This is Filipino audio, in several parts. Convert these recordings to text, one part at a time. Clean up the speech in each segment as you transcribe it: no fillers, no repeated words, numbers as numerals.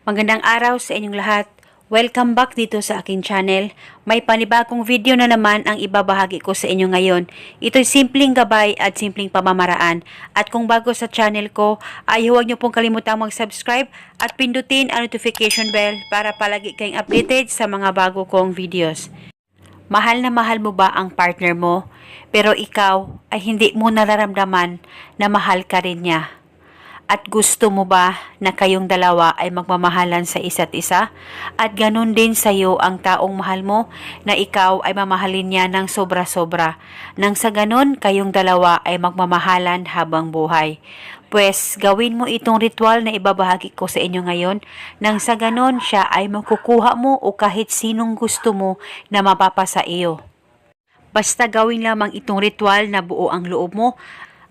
Magandang araw sa inyong lahat. Welcome back dito sa aking channel. May panibagong video na naman ang ibabahagi ko sa inyo ngayon. Ito'y simpleng gabay at simpleng pamamaraan. At kung bago sa channel ko, ay huwag niyo pong kalimutang mag-subscribe at pindutin ang notification bell para palagi kayong updated sa mga bago kong videos. Mahal na mahal mo ba ang partner mo? Pero ikaw ay hindi mo nararamdaman na mahal ka rin niya. At gusto mo ba na kayong dalawa ay magmamahalan sa isa't isa? At ganun din sa iyo ang taong mahal mo na ikaw ay mamahalin niya ng sobra-sobra. Nang sa ganun kayong dalawa ay magmamahalan habang buhay. Pues gawin mo itong ritual na ibabahagi ko sa inyo ngayon. Nang sa ganun siya ay makukuha mo o kahit sinong gusto mo na mapapasa iyo. Basta gawin lamang itong ritual na buo ang loob mo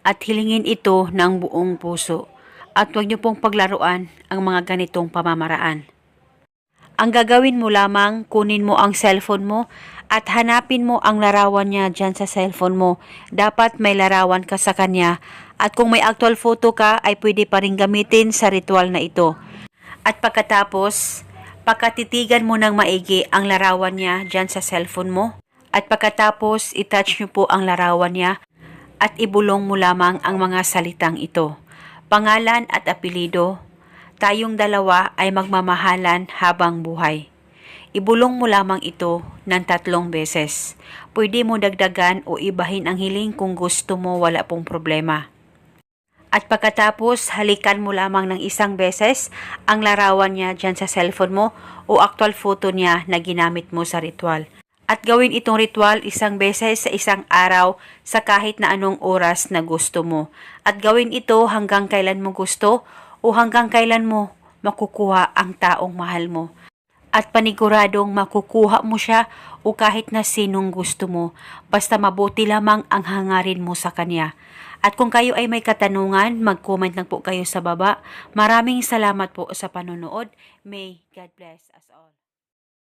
at hilingin ito ng buong puso. At huwag niyo pong paglaruan ang mga ganitong pamamaraan. Ang gagawin mo lamang, kunin mo ang cellphone mo at hanapin mo ang larawan niya dyan sa cellphone mo. Dapat may larawan ka sa kanya at kung may actual photo ka ay pwede pa rin gamitin sa ritual na ito. At pagkatapos, pakatitigan mo ng maigi ang larawan niya dyan sa cellphone mo. At pagkatapos, itouch niyo po ang larawan niya at ibulong mo lamang ang mga salitang ito. Pangalan at apelido, tayong dalawa ay magmamahalan habang buhay. Ibulong mo lamang ito ng 3 beses. Pwede mo dagdagan o ibahin ang hiling kung gusto mo, wala pong problema. At pagkatapos, halikan mo lamang ng 1 beses ang larawan niya dyan sa cellphone mo o actual photo niya na ginamit mo sa ritual. At gawin itong ritual 1 beses sa 1 araw sa kahit na anong oras na gusto mo. At gawin ito hanggang kailan mo gusto o hanggang kailan mo makukuha ang taong mahal mo. At paniguradong makukuha mo siya o kahit na sinong gusto mo. Basta mabuti lamang ang hangarin mo sa kanya. At kung kayo ay may katanungan, mag-comment lang po kayo sa baba. Maraming salamat po sa panonood. May God bless us all.